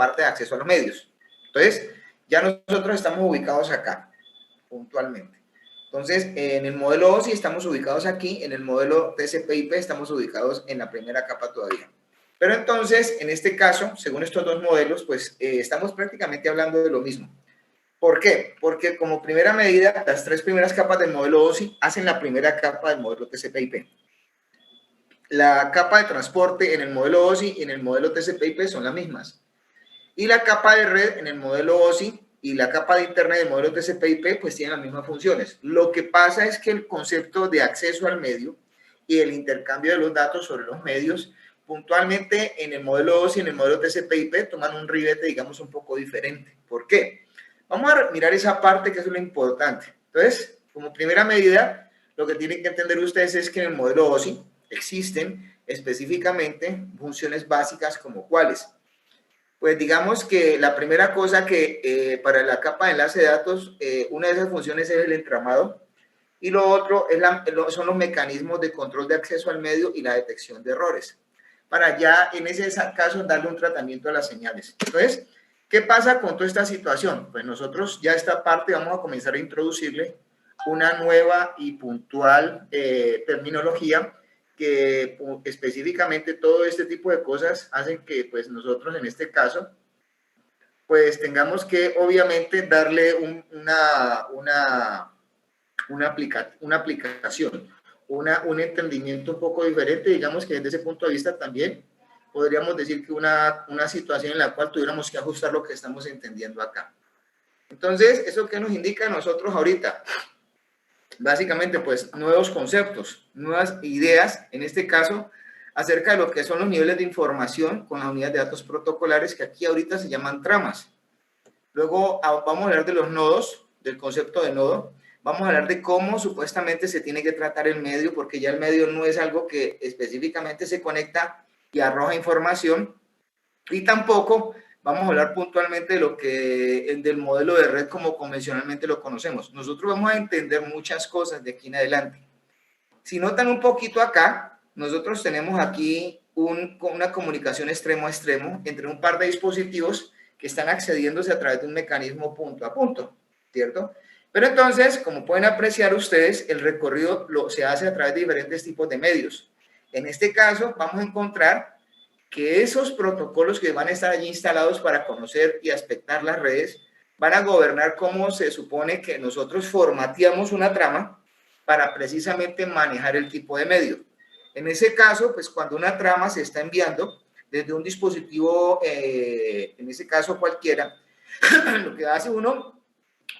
parte de acceso a los medios. Entonces, ya nosotros estamos ubicados acá, puntualmente. Entonces, en el modelo OSI estamos ubicados aquí, en el modelo TCP/IP estamos ubicados en la primera capa todavía. Pero entonces, en este caso, según estos dos modelos, pues estamos prácticamente hablando de lo mismo. ¿Por qué? Porque como primera medida, las tres primeras capas del modelo OSI hacen la primera capa del modelo TCP/IP. La capa de transporte en el modelo OSI y en el modelo TCP/IP son las mismas. Y la capa de red en el modelo OSI y la capa de internet del modelo TCP/IP pues tienen las mismas funciones. Lo que pasa es que el concepto de acceso al medio y el intercambio de los datos sobre los medios, puntualmente en el modelo OSI y en el modelo TCP/IP toman un ribete, digamos, un poco diferente. ¿Por qué? Vamos a mirar esa parte que es lo importante. Entonces, como primera medida, lo que tienen que entender ustedes es que en el modelo OSI existen específicamente funciones básicas como cuáles. Pues digamos que la primera cosa que para la capa de enlace de datos, una de esas funciones es el entramado y lo otro es son los mecanismos de control de acceso al medio y la detección de errores. Para ya en ese caso darle un tratamiento a las señales. Entonces, ¿qué pasa con toda esta situación? Pues nosotros ya esta parte vamos a comenzar a introducirle una nueva y puntual terminología que específicamente todo este tipo de cosas hacen que pues nosotros en este caso pues tengamos que obviamente darle una aplicación, un entendimiento un poco diferente, digamos que desde ese punto de vista también podríamos decir que una situación en la cual tuviéramos que ajustar lo que estamos entendiendo acá. Entonces, ¿eso qué nos indica a nosotros ahorita? Básicamente, pues, nuevos conceptos, nuevas ideas, en este caso, acerca de lo que son los niveles de información con las unidades de datos protocolares, que aquí ahorita se llaman tramas. Luego vamos a hablar de los nodos, del concepto de nodo. Vamos a hablar de cómo supuestamente se tiene que tratar el medio, porque ya el medio no es algo que específicamente se conecta y arroja información. Y tampoco vamos a hablar puntualmente de lo que del modelo de red como convencionalmente lo conocemos. Nosotros vamos a entender muchas cosas de aquí en adelante. Si notan un poquito acá, nosotros tenemos aquí una comunicación extremo a extremo entre un par de dispositivos que están accediéndose a través de un mecanismo punto a punto, ¿cierto? Pero entonces, como pueden apreciar ustedes, el recorrido se hace a través de diferentes tipos de medios. En este caso, vamos a encontrar que esos protocolos que van a estar allí instalados para conocer y aspectar las redes van a gobernar cómo se supone que nosotros formateamos una trama para precisamente manejar el tipo de medio. En ese caso, pues cuando una trama se está enviando desde un dispositivo, en ese caso cualquiera, lo que hace uno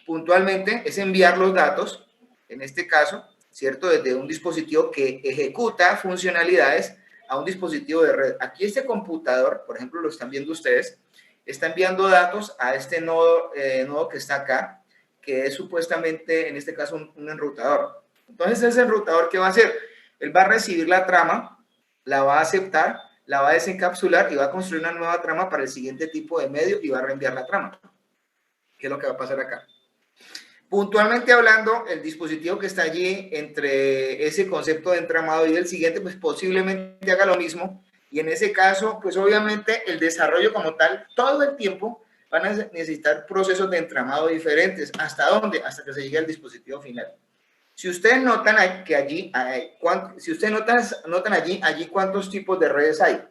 puntualmente es enviar los datos, en este caso, ¿cierto? Desde un dispositivo que ejecuta funcionalidades a un dispositivo de red. Aquí este computador, por ejemplo, lo están viendo ustedes, está enviando datos a este nodo, nodo que está acá, que es supuestamente, en este caso, un enrutador. Entonces, ese enrutador, ¿qué va a hacer? Él va a recibir la trama, la va a aceptar, la va a desencapsular y va a construir una nueva trama para el siguiente tipo de medio y va a reenviar la trama. ¿Qué es lo que va a pasar acá? Puntualmente hablando, el dispositivo que está allí entre ese concepto de entramado y el siguiente, pues posiblemente haga lo mismo. Y en ese caso, pues obviamente el desarrollo como tal, todo el tiempo van a necesitar procesos de entramado diferentes. ¿Hasta dónde? Hasta que se llegue al dispositivo final. Si ustedes notan que allí, si ustedes notan allí cuántos tipos de redes hay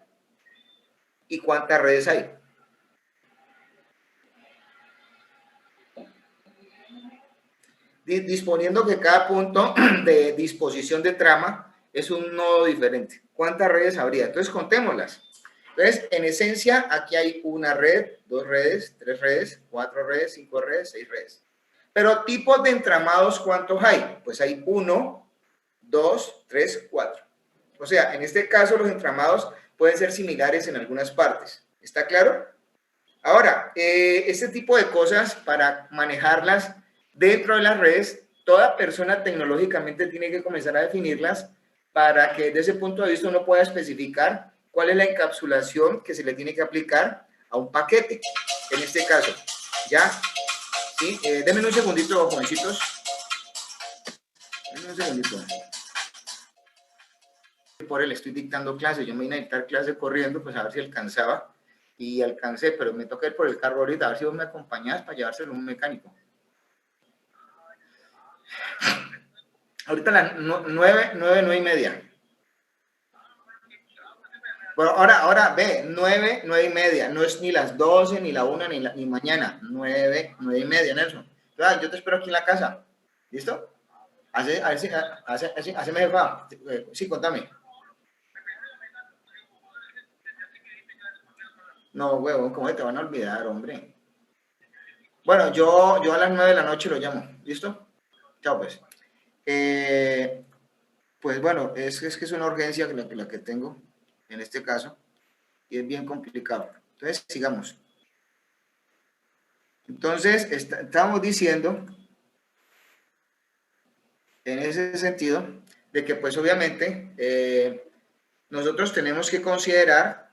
y cuántas redes hay. Disponiendo que cada punto de disposición de trama es un nodo diferente. ¿Cuántas redes habría? Entonces, contémoslas. Entonces, en esencia, aquí hay una red, 2 redes, 3 redes, 4 redes, 5 redes, 6 redes. Pero tipos de entramados, ¿cuántos hay? Pues hay 1, 2, 3, 4. O sea, en este caso, los entramados pueden ser similares en algunas partes. ¿Está claro? Ahora, este tipo de cosas, para manejarlas dentro de las redes, toda persona tecnológicamente tiene que comenzar a definirlas para que desde ese punto de vista uno pueda especificar cuál es la encapsulación que se le tiene que aplicar a un paquete, en este caso. ¿Ya? ¿Sí? Denme un segundito, jovencitos. Denme un segundito. Por él estoy dictando clase, yo me vine a dictar clase corriendo, pues a ver si alcanzaba. y alcancé, pero me toca ir por el carro ahorita, a ver si vos me acompañás para llevárselo a un mecánico. Ahorita las 9:30. Bueno, ahora ve, 9:30. No es ni las 12, ni la 1, ni mañana. 9:30, Nelson. Claro, yo te espero aquí en la casa. ¿Listo? Haceme el favor. Sí, contame. No, huevón, ¿cómo te van a olvidar, hombre? Bueno, yo a las 9 de la noche lo llamo. ¿Listo? Chao, pues. Eh, pues bueno, es que es una urgencia la que tengo en este caso y es bien complicado. Entonces, sigamos. Entonces, estamos diciendo en ese sentido de que pues obviamente nosotros tenemos que considerar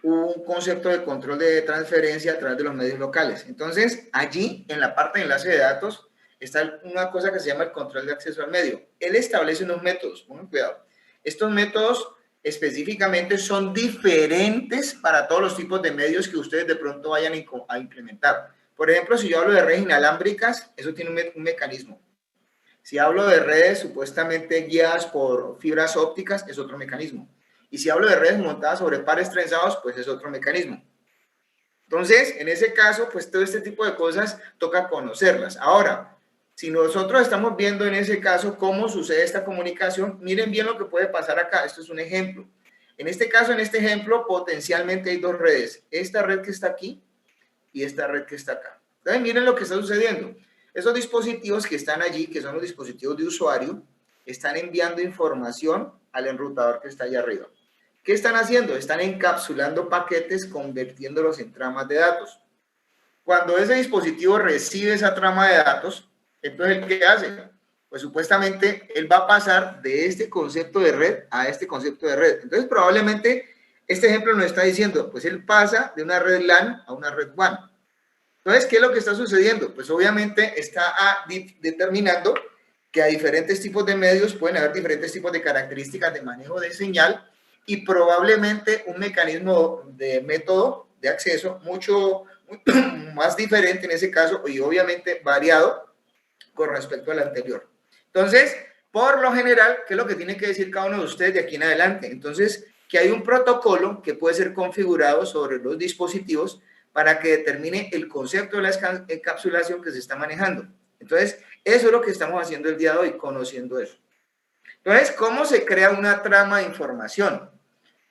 un concepto de control de transferencia a través de los medios locales. Entonces, allí en la parte de enlace de datos está una cosa que se llama el control de acceso al medio. Él establece unos métodos, pongan cuidado. Estos métodos específicamente son diferentes para todos los tipos de medios que ustedes de pronto vayan a implementar. Por ejemplo, si yo hablo de redes inalámbricas, eso tiene un mecanismo. Si hablo de redes supuestamente guiadas por fibras ópticas, es otro mecanismo. Y si hablo de redes montadas sobre pares trenzados, pues es otro mecanismo. Entonces, en ese caso, pues todo este tipo de cosas toca conocerlas. Ahora, si nosotros estamos viendo en ese caso cómo sucede esta comunicación, miren bien lo que puede pasar acá. Esto es un ejemplo. En este caso, en este ejemplo, potencialmente hay dos redes. Esta red que está aquí y esta red que está acá. Entonces, miren lo que está sucediendo. Esos dispositivos que están allí, que son los dispositivos de usuario, están enviando información al enrutador que está allá arriba. ¿Qué están haciendo? Están encapsulando paquetes, convirtiéndolos en tramas de datos. Cuando ese dispositivo recibe esa trama de datos, entonces, ¿qué hace? Pues supuestamente él va a pasar de este concepto de red a este concepto de red. Entonces, probablemente este ejemplo nos está diciendo, pues él pasa de una red LAN a una red WAN. Entonces, ¿qué es lo que está sucediendo? Pues obviamente está determinando que a diferentes tipos de medios pueden haber diferentes tipos de características de manejo de señal y probablemente un mecanismo de método de acceso mucho más diferente en ese caso y obviamente variado con respecto al anterior. Entonces, por lo general, ¿qué es lo que tiene que decir cada uno de ustedes de aquí en adelante? Entonces, que hay un protocolo que puede ser configurado sobre los dispositivos para que determine el concepto de la encapsulación que se está manejando. Entonces, eso es lo que estamos haciendo el día de hoy, conociendo eso. Entonces, ¿cómo se crea una trama de información?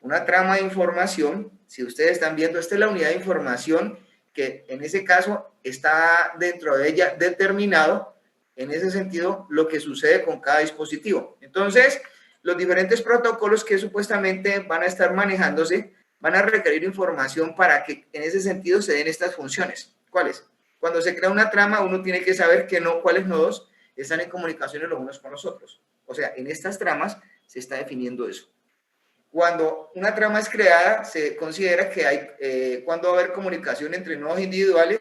Una trama de información, si ustedes están viendo, esta es la unidad de información que en ese caso está dentro de ella determinado, en ese sentido, lo que sucede con cada dispositivo. Entonces, los diferentes protocolos que supuestamente van a estar manejándose van a requerir información para que en ese sentido se den estas funciones. ¿Cuáles? Cuando se crea una trama, uno tiene que saber cuáles nodos están en comunicaciones los unos con los otros. O sea, en estas tramas se está definiendo eso. Cuando una trama es creada, se considera que hay, cuando va a haber comunicación entre nodos individuales,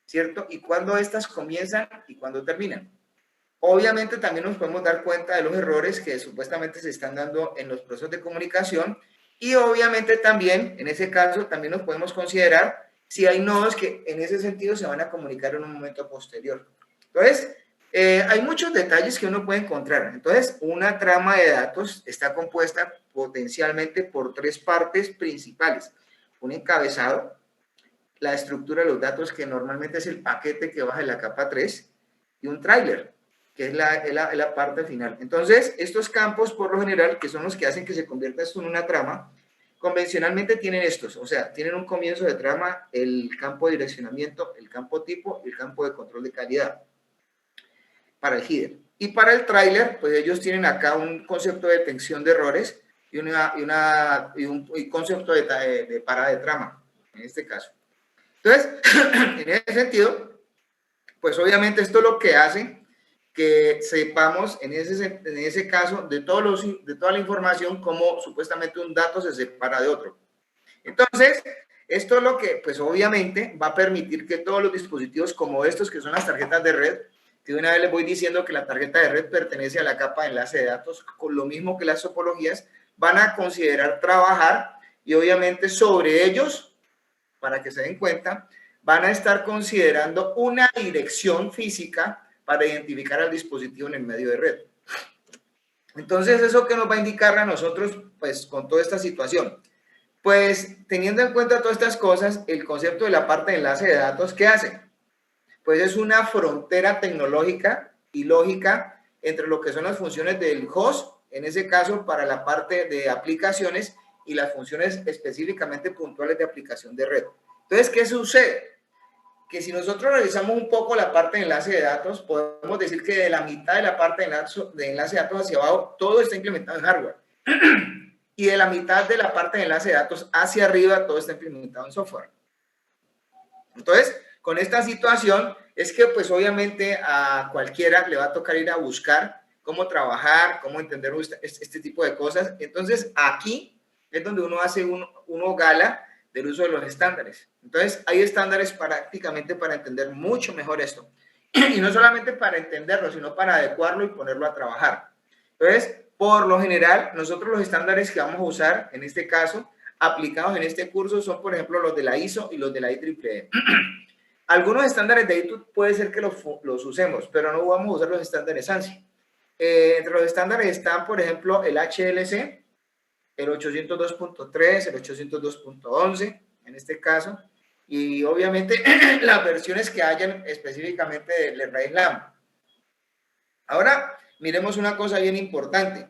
¿cierto? Y cuando estas comienzan y cuando terminan. Obviamente también nos podemos dar cuenta de los errores que supuestamente se están dando en los procesos de comunicación y obviamente también, en ese caso, también nos podemos considerar si hay nodos que en ese sentido se van a comunicar en un momento posterior. Entonces, hay muchos detalles que uno puede encontrar. Entonces, una trama de datos está compuesta potencialmente por tres partes principales. Un encabezado, la estructura de los datos, que normalmente es el paquete que baja de la capa 3, y un tráiler, que es la parte final. Entonces, estos campos, por lo general, que son los que hacen que se convierta esto en una trama, convencionalmente tienen estos, o sea, tienen un comienzo de trama, el campo de direccionamiento, el campo tipo y el campo de control de calidad para el header. Y para el tráiler, pues ellos tienen acá un concepto de detección de errores y un concepto de parada de trama, en este caso. Entonces, en ese sentido, pues obviamente esto es lo que hace que sepamos en ese caso de toda la información cómo supuestamente un dato se separa de otro. Entonces, esto es lo que pues obviamente va a permitir que todos los dispositivos como estos, que son las tarjetas de red, que de una vez les voy diciendo que la tarjeta de red pertenece a la capa de enlace de datos, con lo mismo que las topologías, van a considerar trabajar y obviamente sobre ellos para que se den cuenta, van a estar considerando una dirección física para identificar al dispositivo en el medio de red. Entonces, ¿eso qué nos va a indicar a nosotros, pues, con toda esta situación? Pues, teniendo en cuenta todas estas cosas, el concepto de la parte de enlace de datos, ¿qué hace? Pues es una frontera tecnológica y lógica entre lo que son las funciones del host, en ese caso para la parte de aplicaciones, y las funciones específicamente puntuales de aplicación de red. Entonces, ¿qué sucede? Que si nosotros revisamos un poco la parte de enlace de datos, podemos decir que de la mitad de la parte de enlace de datos hacia abajo, todo está implementado en hardware. Y de la mitad de la parte de enlace de datos hacia arriba, todo está implementado en software. Entonces, con esta situación, es que pues obviamente a cualquiera le va a tocar ir a buscar cómo trabajar, cómo entender este tipo de cosas. Entonces, aquí es donde uno hace uno gala del uso de los estándares. Entonces, hay estándares prácticamente para entender mucho mejor esto. Y no solamente para entenderlo, sino para adecuarlo y ponerlo a trabajar. Entonces, por lo general, nosotros los estándares que vamos a usar, en este caso, aplicados en este curso, son, por ejemplo, los de la ISO y los de la IEEE. Algunos estándares de ITU puede ser que los usemos, pero no vamos a usar los estándares ANSI. Entre los estándares están, por ejemplo, el HLC, el 802.3, el 802.11, en este caso, y obviamente las versiones que hayan específicamente del RAID-LAM. Ahora, miremos una cosa bien importante.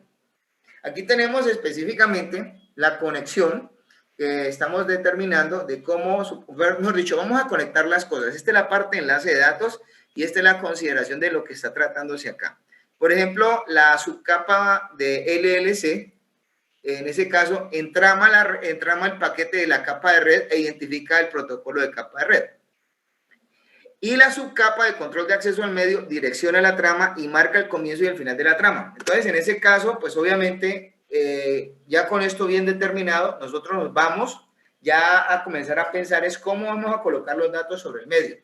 Aquí tenemos específicamente la conexión que estamos determinando de cómo, mejor dicho, vamos a conectar las cosas. Esta es la parte de enlace de datos y esta es la consideración de lo que está tratándose acá. Por ejemplo, la subcapa de LLC, en ese caso, entrama el paquete de la capa de red e identifica el protocolo de capa de red. Y la subcapa de control de acceso al medio direcciona la trama y marca el comienzo y el final de la trama. Entonces, en ese caso, pues obviamente, ya con esto bien determinado, nosotros nos vamos ya a comenzar a pensar es cómo vamos a colocar los datos sobre el medio.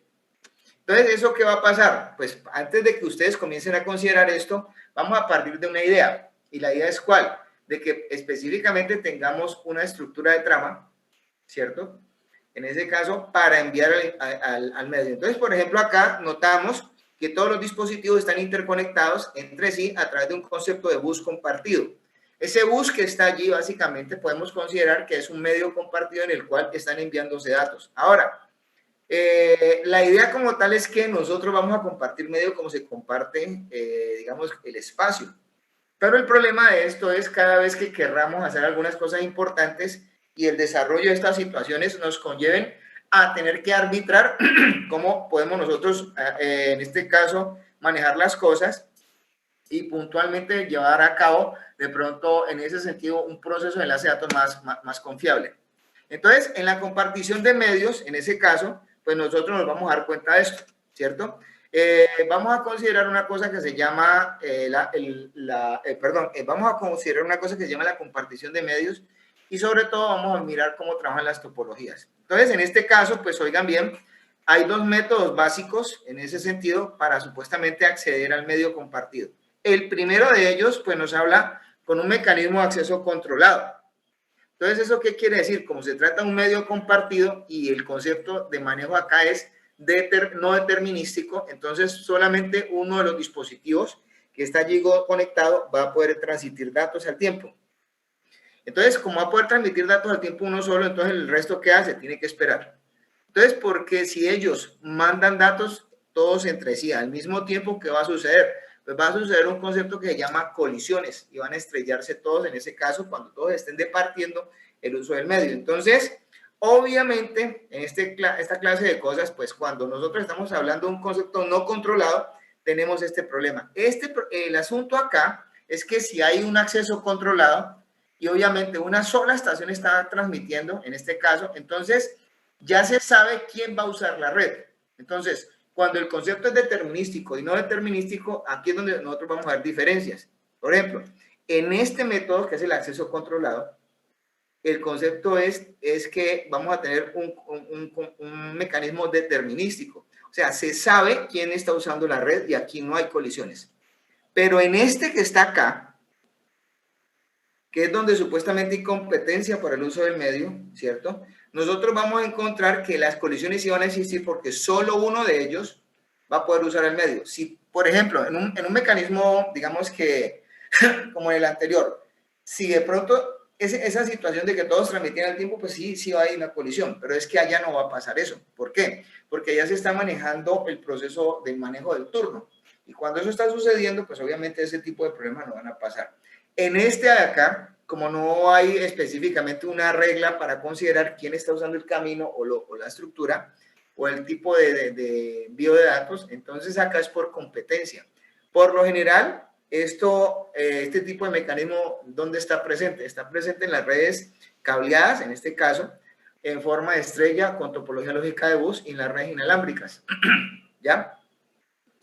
Entonces, ¿eso qué va a pasar? Pues antes de que ustedes comiencen a considerar esto, vamos a partir de una idea. ¿Y la idea es cuál? De que específicamente tengamos una estructura de trama, ¿cierto? En ese caso, para enviar al medio. Entonces, por ejemplo, acá notamos que todos los dispositivos están interconectados entre sí a través de un concepto de bus compartido. Ese bus que está allí, básicamente, podemos considerar que es un medio compartido en el cual están enviándose datos. Ahora, la idea como tal es que nosotros vamos a compartir medio como se comparte, digamos, el espacio. Pero el problema de esto es cada vez que querramos hacer algunas cosas importantes y el desarrollo de estas situaciones nos conlleven a tener que arbitrar cómo podemos nosotros, en este caso, manejar las cosas y puntualmente llevar a cabo, de pronto, en ese sentido, un proceso de enlace de datos más confiable. Entonces, en la compartición de medios, en ese caso, pues nosotros nos vamos a dar cuenta de esto, ¿cierto? Vamos a considerar una cosa que se llama, vamos a considerar una cosa que se llama la compartición de medios y sobre todo vamos a mirar cómo trabajan las topologías. Entonces, en este caso, pues oigan bien, hay dos métodos básicos en ese sentido para supuestamente acceder al medio compartido. El primero de ellos, pues nos habla con un mecanismo de acceso controlado. Entonces, ¿eso qué quiere decir? Como se trata de un medio compartido y el concepto de manejo acá es no determinístico, entonces solamente uno de los dispositivos que está allí conectado va a poder transmitir datos al tiempo. Entonces, como va a poder transmitir datos al tiempo uno solo, entonces el resto ¿qué hace? Tiene que esperar. Entonces, porque si ellos mandan datos todos entre sí al mismo tiempo, ¿qué va a suceder? Pues va a suceder un concepto que se llama colisiones y van a estrellarse todos en ese caso cuando todos estén departiendo el uso del medio. Entonces, obviamente, en esta clase de cosas, pues cuando nosotros estamos hablando de un concepto no controlado, tenemos este problema. El asunto acá es que si hay un acceso controlado y obviamente una sola estación está transmitiendo, en este caso, entonces ya se sabe quién va a usar la red. Entonces, cuando el concepto es determinístico y no determinístico, aquí es donde nosotros vamos a ver diferencias. Por ejemplo, en este método, que es el acceso controlado, el concepto es que vamos a tener un mecanismo determinístico. O sea, se sabe quién está usando la red y aquí no hay colisiones. Pero en este que está acá, que es donde supuestamente hay competencia para el uso del medio, ¿cierto? nosotros vamos a encontrar que las colisiones sí van a existir porque solo uno de ellos va a poder usar el medio. Si, por ejemplo, en un mecanismo, digamos que, como en el anterior, si de pronto esa situación de que todos transmitían al tiempo, pues sí va a haber una colisión, pero es que allá no va a pasar eso. ¿Por qué? Porque allá se está manejando el proceso del manejo del turno. Y cuando eso está sucediendo, pues obviamente ese tipo de problemas no van a pasar. En este de acá, como no hay específicamente una regla para considerar quién está usando el camino o la estructura o el tipo de envío de datos, entonces acá es por competencia. Por lo general, este tipo de mecanismo, ¿dónde está presente? Está presente en las redes cableadas, en este caso, en forma de estrella con topología lógica de bus y en las redes inalámbricas. ¿Ya?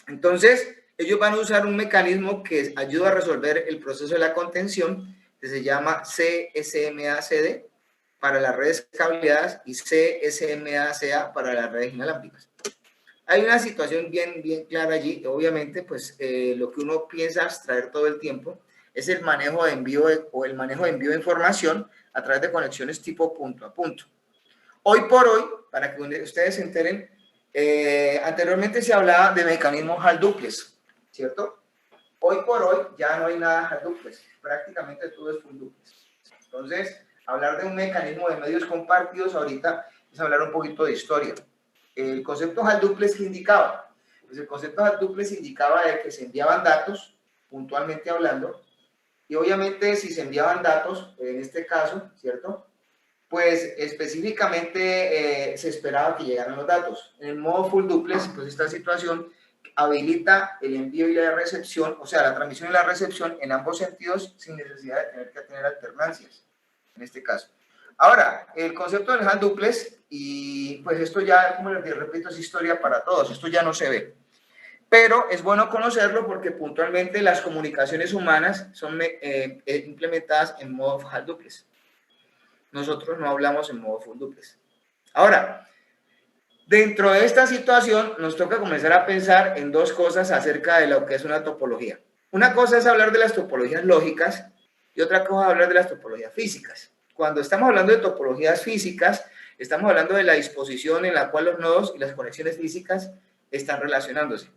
Entonces, ellos van a usar un mecanismo que ayuda a resolver el proceso de la contención, que se llama CSMA-CD para las redes cableadas y CSMA-CA para las redes inalámbricas. Hay una situación bien clara allí. Obviamente, pues lo que uno piensa abstraer todo el tiempo es el manejo de envío de información a través de conexiones tipo punto a punto. Hoy por hoy, para que ustedes se enteren, anteriormente se hablaba de mecanismos Hall duplex, ¿cierto? Hoy por hoy ya no hay nada Hall duplex, prácticamente todo es full duplex. Entonces, hablar de un mecanismo de medios compartidos ahorita es hablar un poquito de historia. El concepto Hall duplex, ¿qué indicaba? Pues el concepto Hall duplex indicaba de que se enviaban datos, puntualmente hablando, y obviamente si se enviaban datos, en este caso, ¿cierto?, pues específicamente se esperaba que llegaran los datos. En el modo full duplex, pues esta situación habilita el envío y la recepción, o sea, la transmisión y la recepción en ambos sentidos sin necesidad de tener que tener alternancias, en este caso. Ahora, el concepto del Hall duplex, y pues esto ya, como les repito, es historia para todos, esto ya no se ve. Pero es bueno conocerlo porque puntualmente las comunicaciones humanas son implementadas en modo Hall duplex. Nosotros no hablamos en modo full duplex. Ahora, dentro de esta situación nos toca comenzar a pensar en dos cosas acerca de lo que es una topología. Una cosa es hablar de las topologías lógicas y otra cosa es hablar de las topologías físicas. Cuando estamos hablando de topologías físicas, estamos hablando de la disposición en la cual los nodos y las conexiones físicas están relacionándose.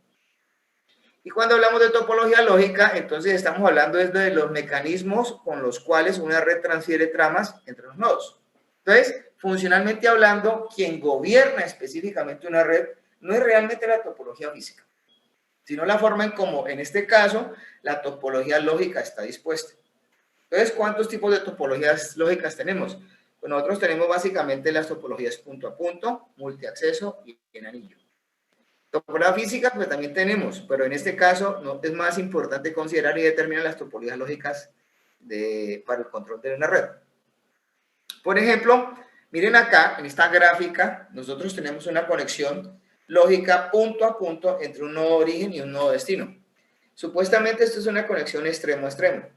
Y cuando hablamos de topología lógica, entonces estamos hablando de los mecanismos con los cuales una red transfiere tramas entre los nodos. Entonces, funcionalmente hablando, quien gobierna específicamente una red no es realmente la topología física, sino la forma en cómo, en este caso, la topología lógica está dispuesta. Entonces, ¿cuántos tipos de topologías lógicas tenemos? Pues nosotros tenemos básicamente las topologías punto a punto, multiacceso y en anillo. Topología física, pues también tenemos, pero en este caso no, es más importante considerar y determinar las topologías lógicas para el control de una red. Por ejemplo, miren acá, en esta gráfica, nosotros tenemos una conexión lógica punto a punto entre un nodo origen y un nodo destino. Supuestamente esto es una conexión extremo a extremo.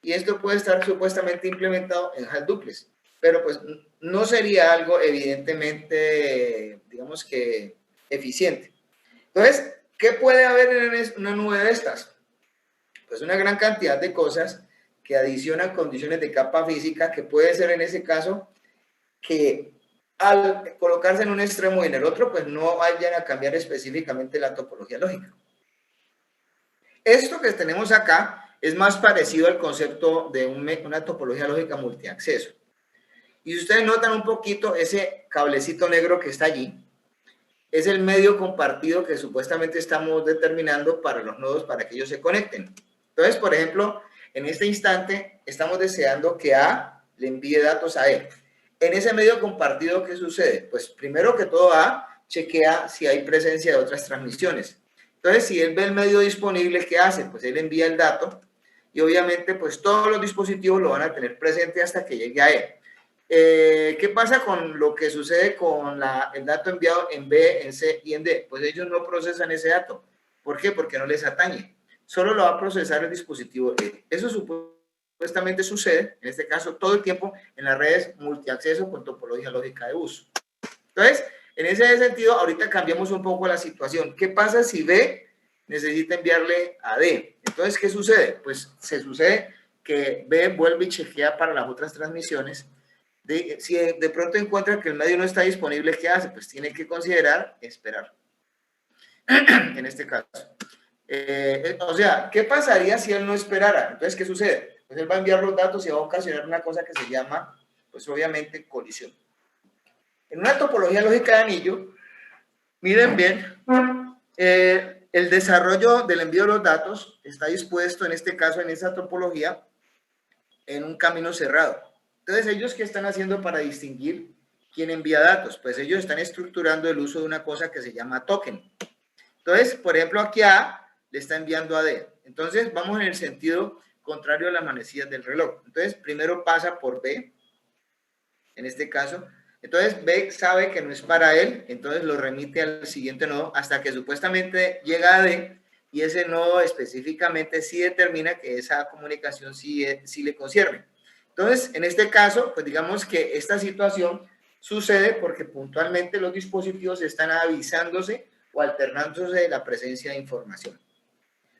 Y esto puede estar supuestamente implementado en Hall duplex, pero pues no sería algo evidentemente, digamos que eficiente. Entonces, ¿qué puede haber en una nube de estas? Pues una gran cantidad de cosas que adicionan condiciones de capa física, que puede ser en ese caso que al colocarse en un extremo y en el otro, pues no vayan a cambiar específicamente la topología lógica. Esto que tenemos acá es más parecido al concepto de una topología lógica multiacceso. Y si ustedes notan un poquito ese cablecito negro que está allí, es el medio compartido que supuestamente estamos determinando para los nodos para que ellos se conecten. Entonces, por ejemplo, en este instante estamos deseando que A le envíe datos a E. En ese medio compartido, ¿qué sucede? Pues primero que todo A chequea si hay presencia de otras transmisiones. Entonces, si él ve el medio disponible, ¿qué hace? Pues él envía el dato y obviamente pues todos los dispositivos lo van a tener presente hasta que llegue a E. ¿Qué pasa con lo que sucede con el dato enviado en B, en C y en D? Pues ellos no procesan ese dato. ¿Por qué? Porque no les atañe. Solo lo va a procesar el dispositivo E. Eso supuestamente sucede, en este caso, todo el tiempo en las redes multiacceso con topología lógica de uso. Entonces, en ese sentido, ahorita cambiamos un poco la situación. ¿Qué pasa si B necesita enviarle a D? Entonces, ¿qué sucede? Pues se sucede que B vuelve y chequea para las otras transmisiones si de pronto encuentra que el medio no está disponible, ¿qué hace? Pues tiene que considerar esperar, en este caso. O sea, ¿qué pasaría si él no esperara? Entonces, ¿qué sucede? Pues él va a enviar los datos y va a ocasionar una cosa que se llama, pues obviamente, colisión. En una topología lógica de anillo, miren bien, el desarrollo del envío de los datos está dispuesto, en este caso, en esa topología, en un camino cerrado. Entonces, ¿ellos qué están haciendo para distinguir quién envía datos? Pues ellos están estructurando el uso de una cosa que se llama token. Entonces, por ejemplo, aquí A le está enviando a D. Entonces, vamos en el sentido contrario a las manecillas del reloj. Entonces, primero pasa por B, en este caso. Entonces, B sabe que no es para él, entonces lo remite al siguiente nodo hasta que supuestamente llega a D y ese nodo específicamente sí determina que esa comunicación sí le concierne. Entonces, en este caso, pues digamos que esta situación sucede porque puntualmente los dispositivos están avisándose o alternándose de la presencia de información.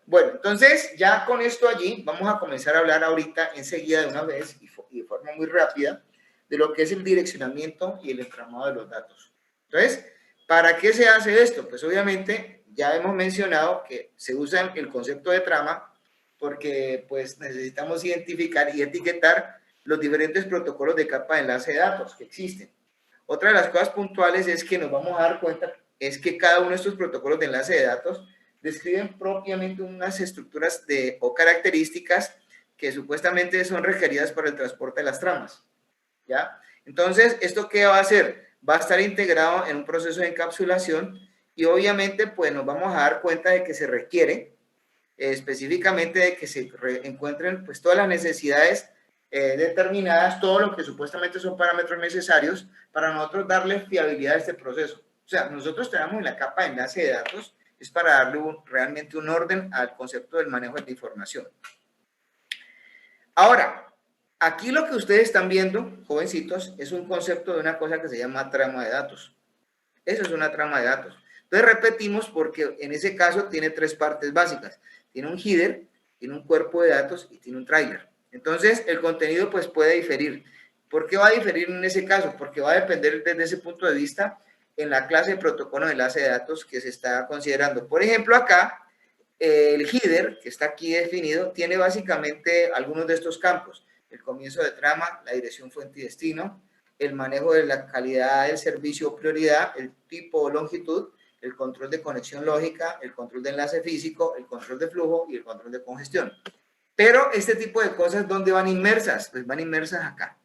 Bueno, entonces ya con esto allí vamos a comenzar a hablar ahorita enseguida de una vez y de forma muy rápida de lo que es el direccionamiento y el entramado de los datos. Entonces, ¿para qué se hace esto? Pues obviamente ya hemos mencionado que se usa el concepto de trama porque pues necesitamos identificar y etiquetar los diferentes protocolos de capa de enlace de datos que existen. Otra de las cosas puntuales es que nos vamos a dar cuenta es que cada uno de estos protocolos de enlace de datos describen propiamente unas estructuras o características que supuestamente son requeridas para el transporte de las tramas, ¿ya? Entonces, ¿esto qué va a hacer? Va a estar integrado en un proceso de encapsulación y obviamente pues nos vamos a dar cuenta de que se requiere específicamente de que se encuentren pues todas las necesidades determinadas, todo lo que supuestamente son parámetros necesarios para nosotros darle fiabilidad a este proceso. O sea, nosotros tenemos en la capa de enlace de datos es para darle realmente un orden al concepto del manejo de la información. Ahora, aquí lo que ustedes están viendo, jovencitos, es un concepto de una cosa que se llama trama de datos. Eso es una trama de datos. Entonces repetimos porque en ese caso tiene tres partes básicas. Tiene un header, tiene un cuerpo de datos y tiene un trailer. Entonces el contenido pues puede diferir. ¿Por qué va a diferir en ese caso? Porque va a depender desde ese punto de vista en la clase de protocolo de enlace de datos que se está considerando. Por ejemplo, acá el header que está aquí definido tiene básicamente algunos de estos campos. El comienzo de trama, la dirección fuente y destino, el manejo de la calidad del servicio o prioridad, el tipo o longitud, el control de conexión lógica, el control de enlace físico, el control de flujo y el control de congestión. Pero este tipo de cosas, ¿dónde van inmersas? Pues van inmersas acá.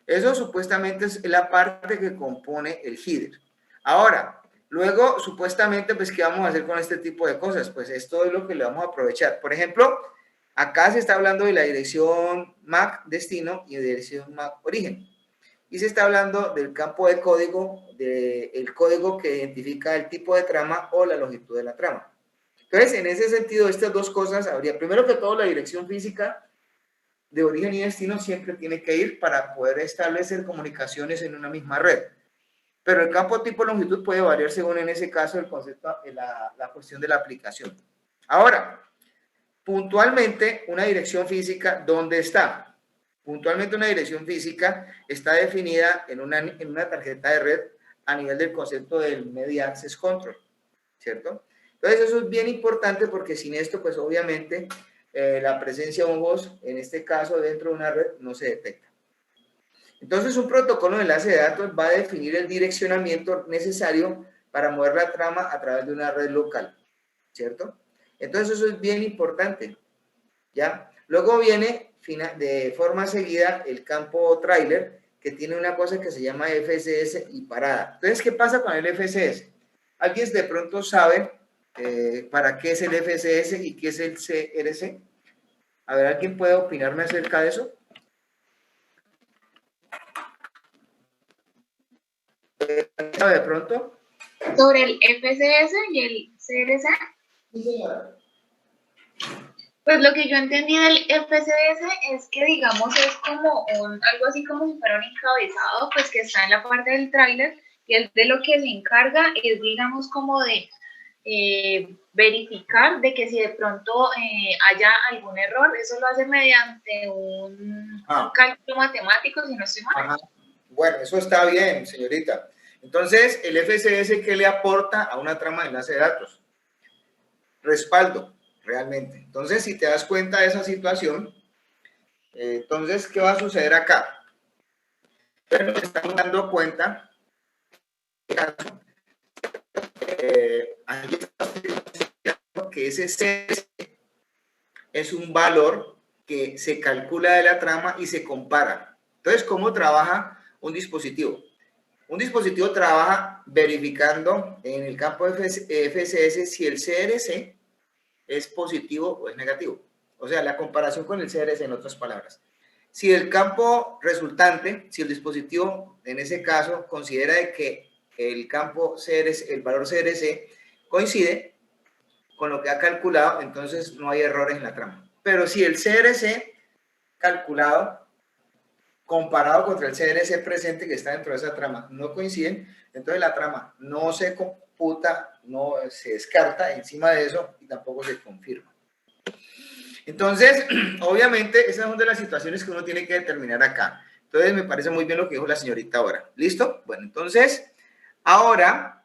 Eso supuestamente es la parte que compone el header. Ahora, luego, supuestamente, pues, ¿qué vamos a hacer con este tipo de cosas? Pues esto es lo que le vamos a aprovechar. Por ejemplo, acá se está hablando de la dirección MAC destino y de dirección MAC origen. Y se está hablando del campo de código, del código que identifica el tipo de trama o la longitud de la trama. Entonces, en ese sentido, estas dos cosas habría, primero que todo, la dirección física de origen y destino siempre tiene que ir para poder establecer comunicaciones en una misma red. Pero el campo tipo longitud puede variar según en ese caso el concepto, la cuestión de la aplicación. Ahora, puntualmente una dirección física, ¿dónde está? Puntualmente una dirección física está definida en una tarjeta de red a nivel del concepto del Media Access Control, ¿cierto? Entonces eso es bien importante porque sin esto, pues obviamente la presencia de un host, en este caso dentro de una red, no se detecta. Entonces un protocolo de enlace de datos va a definir el direccionamiento necesario para mover la trama a través de una red local, ¿cierto? Entonces eso es bien importante, ¿ya? Luego viene de forma seguida el campo trailer, que tiene una cosa que se llama FSS y parada. Entonces, ¿qué pasa con el FSS? ¿Alguien de pronto sabe para qué es el FSS y qué es el CRC? A ver, ¿alguien puede opinarme acerca de eso? ¿Sabe de pronto? Sobre el FSS y el CRC. Sí, señora. Pues lo que yo entendí del FSS es que, digamos, es como algo así como si fuera un encabezado, pues que está en la parte del tráiler, y el de lo que se encarga es, digamos, como de verificar de que si de pronto haya algún error, eso lo hace mediante un cálculo matemático, si no estoy mal. Ajá. Bueno, eso está bien, señorita. Entonces, el FCS, ¿qué le aporta a una trama de enlace de datos? Respaldo, realmente. Entonces, si te das cuenta de esa situación, entonces, ¿qué va a suceder acá? Pero estamos dando cuenta que ese CSS es un valor que se calcula de la trama y se compara. Entonces, ¿cómo trabaja un dispositivo? Un dispositivo trabaja verificando en el campo FCS si el CRC es positivo o es negativo. O sea, la comparación con el CRC, en otras palabras. Si el campo resultante, si el dispositivo en ese caso considera de que el campo CRC, el valor CRC coincide con lo que ha calculado, entonces no hay errores en la trama. Pero si el CRC calculado comparado contra el CRC presente que está dentro de esa trama no coinciden, entonces la trama no se computa, no se descarta encima de eso y tampoco se confirma. Entonces, obviamente, esas son de las situaciones que uno tiene que determinar acá. Entonces, me parece muy bien lo que dijo la señorita ahora. ¿Listo? Bueno, entonces, ahora,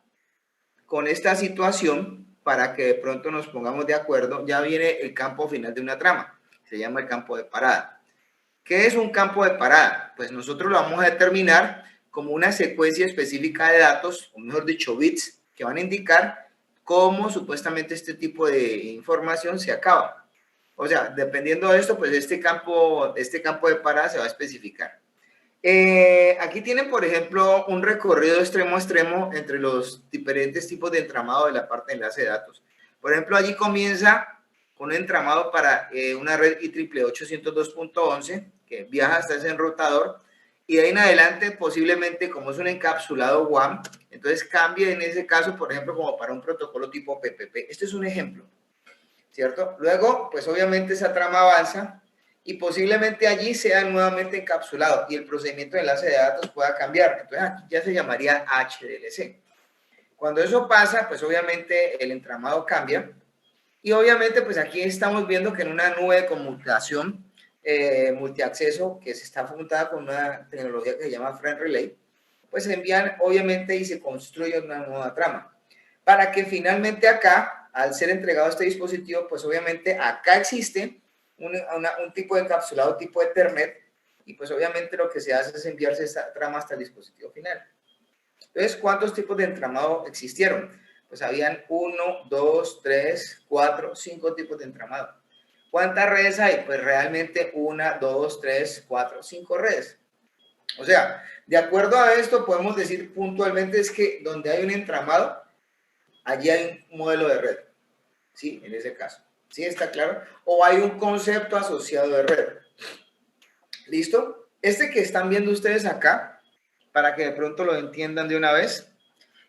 con esta situación, para que de pronto nos pongamos de acuerdo, ya viene el campo final de una trama. Se llama el campo de parada. ¿Qué es un campo de parada? Pues nosotros lo vamos a determinar como una secuencia específica de datos, o mejor dicho, bits, que van a indicar cómo supuestamente este tipo de información se acaba. O sea, dependiendo de esto, pues este campo de parada se va a especificar. Aquí tienen, por ejemplo, un recorrido extremo a extremo entre los diferentes tipos de entramado de la parte de enlace de datos. Por ejemplo, allí comienza con un entramado para una red IEEE 802.11 que viaja hasta ese enrutador y de ahí en adelante posiblemente como es un encapsulado WAN, entonces cambie en ese caso, por ejemplo, como para un protocolo tipo PPP. Este es un ejemplo, ¿cierto? Luego, pues obviamente esa trama avanza y posiblemente allí sea nuevamente encapsulado y el procedimiento de enlace de datos pueda cambiar. Entonces aquí ya se llamaría HDLC. Cuando eso pasa, pues obviamente el entramado cambia y obviamente pues aquí estamos viendo que en una nube de conmutación multiacceso que se está fundada con una tecnología que se llama Friend Relay, pues se envían obviamente y se construye una nueva trama. Para que finalmente acá, al ser entregado este dispositivo, pues obviamente acá existe un tipo de encapsulado tipo Ethernet y pues obviamente lo que se hace es enviarse esta trama hasta el dispositivo final. Entonces, ¿cuántos tipos de entramado existieron? Pues habían 1, 2, 3, 4, 5 tipos de entramado. ¿Cuántas redes hay? Pues realmente 1, 2, 3, 4, 5 redes. O sea, de acuerdo a esto podemos decir puntualmente es que donde hay un entramado, allí hay un modelo de red. ¿Sí? En ese caso. ¿Sí está claro? O hay un concepto asociado de red. ¿Listo? Este que están viendo ustedes acá, para que de pronto lo entiendan de una vez,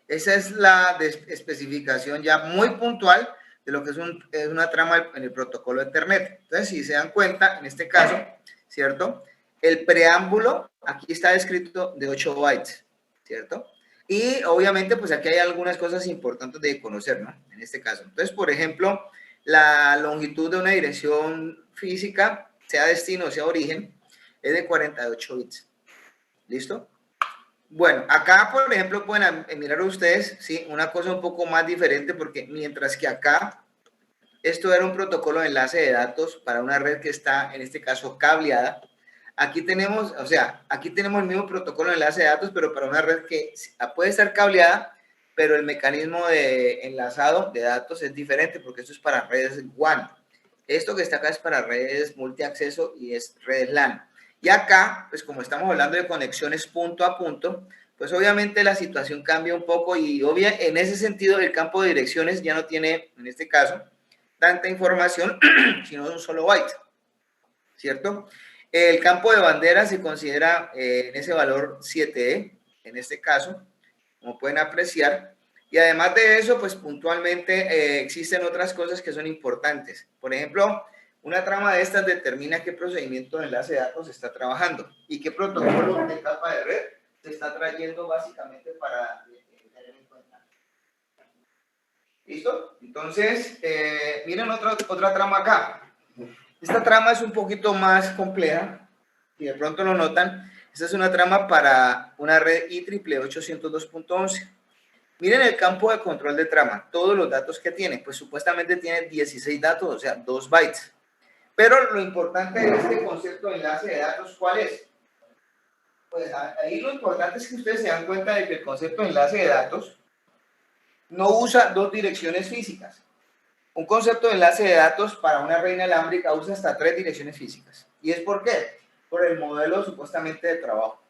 esa es la especificación ya muy puntual de lo que es una trama en el protocolo de Ethernet. Entonces, si se dan cuenta, en este caso, ¿cierto? El preámbulo aquí está descrito de 8 bytes, ¿cierto? Y obviamente, pues aquí hay algunas cosas importantes de conocer, ¿no? En este caso. Entonces, por ejemplo, la longitud de una dirección física, sea destino o sea origen, es de 48 bits. ¿Listo? Bueno, acá, por ejemplo, pueden mirar ustedes, ¿sí? Una cosa un poco más diferente porque mientras que acá esto era un protocolo de enlace de datos para una red que está, en este caso, cableada, aquí tenemos, o sea, aquí tenemos el mismo protocolo de enlace de datos, pero para una red que puede estar cableada, pero el mecanismo de enlazado de datos es diferente porque esto es para redes WAN. Esto que está acá es para redes multiacceso y es redes LAN. Y acá, pues como estamos hablando de conexiones punto a punto, pues obviamente la situación cambia un poco y en ese sentido el campo de direcciones ya no tiene, en este caso, tanta información, sino de un solo byte, ¿cierto? El campo de bandera se considera en ese valor 7E, en este caso, como pueden apreciar. Y además de eso, pues puntualmente existen otras cosas que son importantes. Por ejemplo, una trama de estas determina qué procedimiento de enlace de datos se está trabajando y qué protocolo de capa de red se está trayendo básicamente para tener en cuenta. ¿Listo? Entonces, miren otra trama acá. Esta trama es un poquito más compleja, y de pronto lo notan. Esta es una trama para una red IEEE 802.11. Miren el campo de control de trama, todos los datos que tiene. Pues supuestamente tiene 16 datos, o sea, 2 bytes. Pero lo importante de este concepto de enlace de datos, ¿cuál es? Pues ahí lo importante es que ustedes se dan cuenta de que el concepto de enlace de datos no usa 2 direcciones físicas. Un concepto de enlace de datos para una red inalámbrica usa hasta 3 direcciones físicas. ¿Y es por qué? Por el modelo supuestamente de trabajo.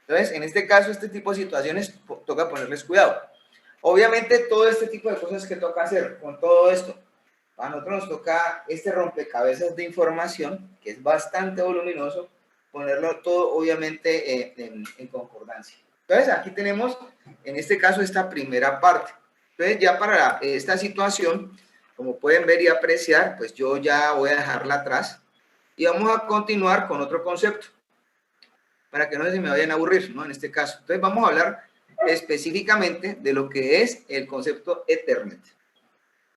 Entonces, en este caso, este tipo de situaciones toca ponerles cuidado. Obviamente, todo este tipo de cosas que toca hacer con todo esto, a nosotros nos toca este rompecabezas de información, que es bastante voluminoso, ponerlo todo, obviamente, en concordancia. Entonces, aquí tenemos, en este caso, esta primera parte. Entonces, ya para esta situación, como pueden ver y apreciar, pues yo ya voy a dejarla atrás y vamos a continuar con otro concepto para que no se me vayan a aburrir, ¿no? En este caso. Entonces vamos a hablar específicamente de lo que es el concepto Ethernet.